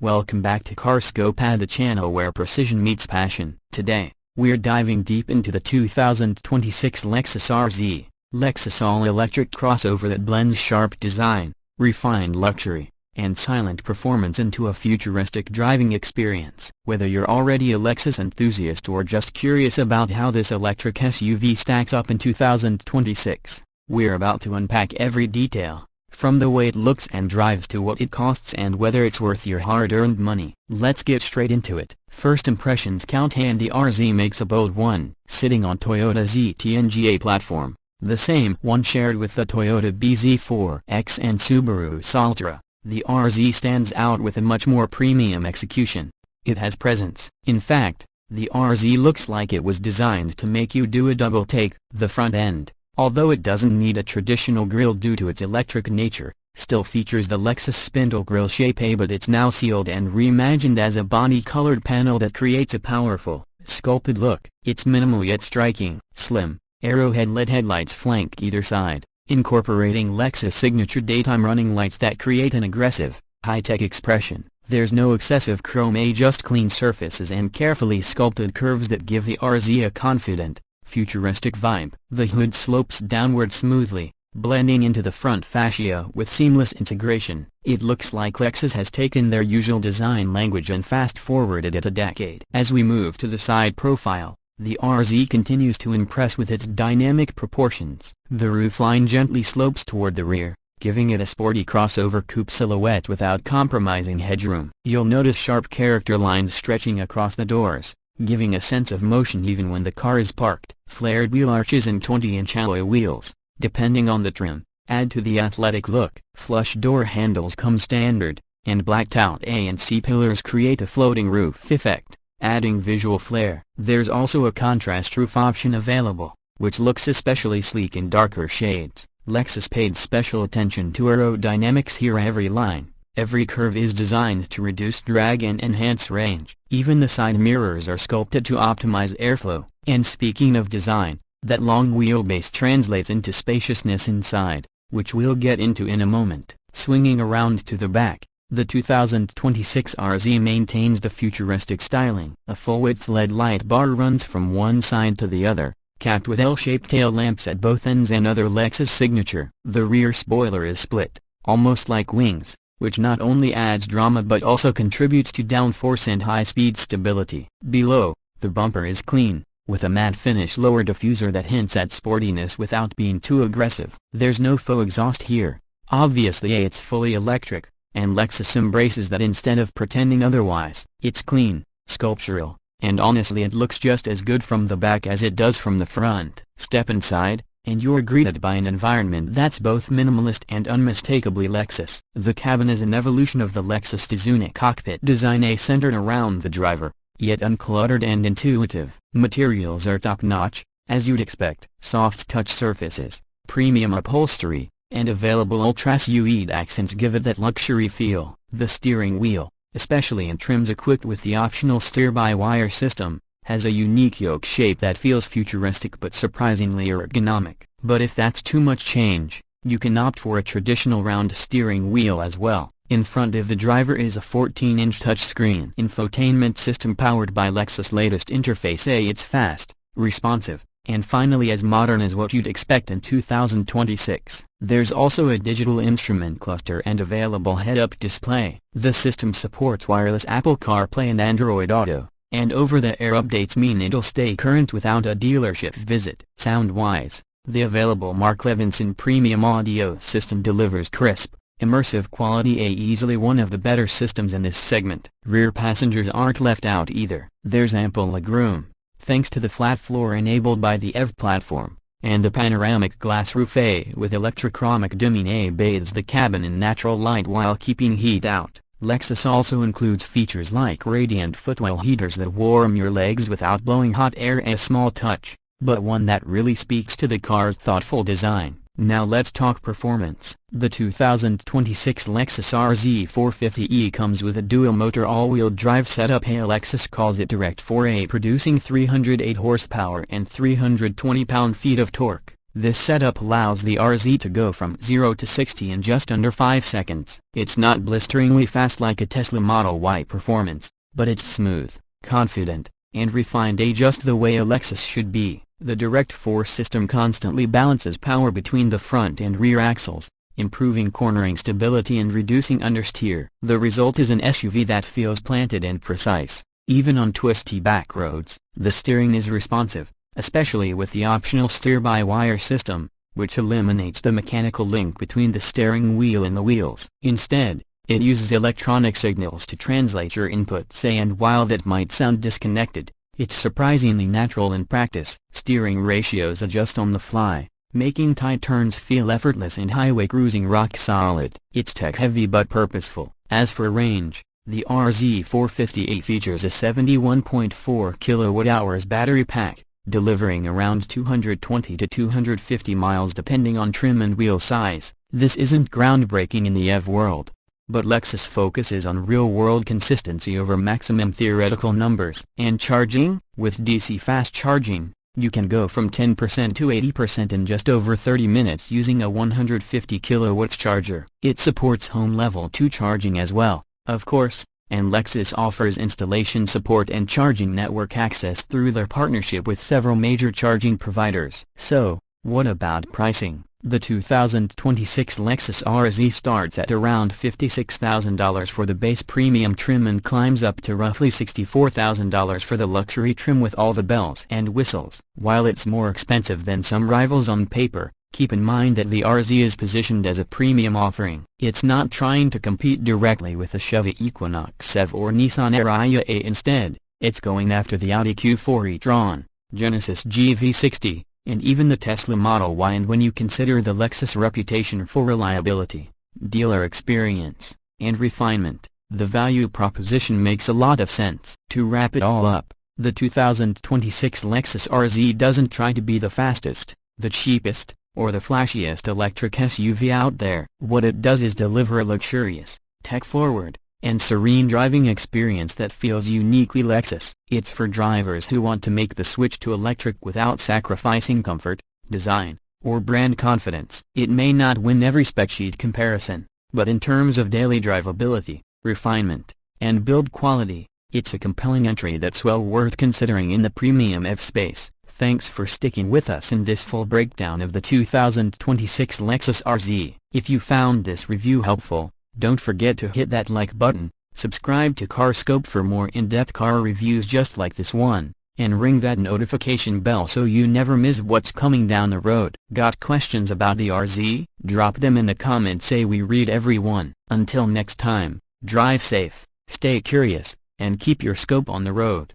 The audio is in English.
Welcome back to CarScope, the channel where precision meets passion. Today, we're diving deep into the 2026 Lexus RZ, Lexus all-electric crossover that blends sharp design, refined luxury, and silent performance into a futuristic driving experience. Whether you're already a Lexus enthusiast or just curious about how this electric SUV stacks up in 2026, we're about to unpack every detail, from the way it looks and drives to what it costs and whether it's worth your hard-earned money. Let's get straight into it. First impressions count, and the RZ makes a bold one. Sitting on Toyota's ETNGA platform, the same one shared with the Toyota BZ4X and Subaru Solterra, the RZ stands out with a much more premium execution. It has presence. In fact, the RZ looks like it was designed to make you do a double take. The front end, although it doesn't need a traditional grille due to its electric nature, still features the Lexus spindle grille shape, but it's now sealed and reimagined as a body-colored panel that creates a powerful, sculpted look. It's minimal yet striking. Slim, arrowhead LED headlights flank either side, incorporating Lexus signature daytime running lights that create an aggressive, high-tech expression. There's no excessive chrome, just clean surfaces and carefully sculpted curves that give the RZ a confident, futuristic vibe. The hood slopes downward smoothly, blending into the front fascia with seamless integration. It looks like Lexus has taken their usual design language and fast-forwarded it a decade. As we move to the side profile, the RZ continues to impress with its dynamic proportions. The roofline gently slopes toward the rear, giving it a sporty crossover coupe silhouette without compromising headroom. You'll notice sharp character lines stretching across the doors, giving a sense of motion even when the car is parked. Flared wheel arches and 20-inch alloy wheels, depending on the trim, add to the athletic look. Flush door handles come standard, and blacked-out A and C pillars create a floating roof effect, adding visual flair. There's also a contrast roof option available, which looks especially sleek in darker shades. Lexus paid special attention to aerodynamics here. Every line, every curve is designed to reduce drag and enhance range. Even the side mirrors are sculpted to optimize airflow. And speaking of design, that long wheelbase translates into spaciousness inside, which we'll get into in a moment. Swinging around to the back, the 2026 RZ maintains the futuristic styling. A full-width LED light bar runs from one side to the other, capped with L-shaped tail lamps at both ends, and other Lexus signature. The rear spoiler is split, almost like wings, which not only adds drama but also contributes to downforce and high-speed stability. Below, the bumper is clean, with a matte finish lower diffuser that hints at sportiness without being too aggressive. There's no faux exhaust here. Obviously it's fully electric, and Lexus embraces that instead of pretending otherwise. It's clean, sculptural, and honestly it looks just as good from the back as it does from the front. Step inside, and you're greeted by an environment that's both minimalist and unmistakably Lexus. The cabin is an evolution of the Lexus Tizuna cockpit design, centered around the driver, yet uncluttered and intuitive. Materials are top-notch, as you'd expect. Soft touch surfaces, premium upholstery, and available ultra-suede accents give it that luxury feel. The steering wheel, especially in trims equipped with the optional steer-by-wire system, has a unique yoke shape that feels futuristic but surprisingly ergonomic. But if that's too much change, you can opt for a traditional round steering wheel as well. In front of the driver is a 14-inch touchscreen infotainment system powered by Lexus' latest interface. It's fast, responsive, and finally as modern as what you'd expect in 2026. There's also a digital instrument cluster and available head-up display. The system supports wireless Apple CarPlay and Android Auto, and over-the-air updates mean it'll stay current without a dealership visit. Sound-wise, the available Mark Levinson premium audio system delivers crisp, immersive quality, easily one of the better systems in this segment. Rear passengers aren't left out either. There's ample legroom, thanks to the flat floor enabled by the EV platform, and the panoramic glass roof with electrochromic dimming bathes the cabin in natural light while keeping heat out. Lexus also includes features like radiant footwell heaters that warm your legs without blowing hot air, a small touch, but one that really speaks to the car's thoughtful design. Now let's talk performance. The 2026 Lexus RZ 450e comes with a dual-motor all-wheel drive setup. Lexus calls it DIRECT4 AWD, producing 308 horsepower and 320 pound-feet of torque. This setup allows the RZ to go from 0 to 60 in just under 5 seconds. It's not blisteringly fast like a Tesla Model Y performance, but it's smooth, confident, and refined, just the way a Lexus should be. The DIRECT4 system constantly balances power between the front and rear axles, improving cornering stability and reducing understeer. The result is an SUV that feels planted and precise, even on twisty back roads. The steering is responsive, especially with the optional steer-by-wire system, which eliminates the mechanical link between the steering wheel and the wheels. Instead, it uses electronic signals to translate your input, and while that might sound disconnected, it's surprisingly natural in practice. Steering ratios adjust on the fly, making tight turns feel effortless and highway cruising rock solid. It's tech-heavy but purposeful. As for range, the RZ458 features a 71.4 kWh battery pack, delivering around 220 to 250 miles depending on trim and wheel size. This isn't groundbreaking in the EV world, but Lexus focuses on real-world consistency over maximum theoretical numbers. And charging? With DC fast charging, you can go from 10% to 80% in just over 30 minutes using a 150 kW charger. It supports home level 2 charging as well, of course, and Lexus offers installation support and charging network access through their partnership with several major charging providers. So, what about pricing? The 2026 Lexus RZ starts at around $56,000 for the base premium trim and climbs up to roughly $64,000 for the luxury trim with all the bells and whistles. While it's more expensive than some rivals on paper, keep in mind that the RZ is positioned as a premium offering. It's not trying to compete directly with the Chevy Equinox EV or Nissan Ariya. Instead, it's going after the Audi Q4 e-tron, Genesis GV60, and even the Tesla Model Y. And when you consider the Lexus reputation for reliability, dealer experience, and refinement, the value proposition makes a lot of sense. To wrap it all up, the 2026 Lexus RZ doesn't try to be the fastest, the cheapest, or the flashiest electric SUV out there. What it does is deliver a luxurious, tech-forward, and serene driving experience that feels uniquely Lexus. It's for drivers who want to make the switch to electric without sacrificing comfort, design, or brand confidence. It may not win every spec sheet comparison, but in terms of daily drivability, refinement, and build quality, it's a compelling entry that's well worth considering in the premium EV space. Thanks for sticking with us in this full breakdown of the 2026 Lexus RZ. If you found this review helpful, don't forget to hit that like button, subscribe to CarScope for more in-depth car reviews just like this one, and ring that notification bell so you never miss what's coming down the road. Got questions about the RZ? Drop them in the comments, we read every one. Until next time, drive safe, stay curious, and keep your scope on the road.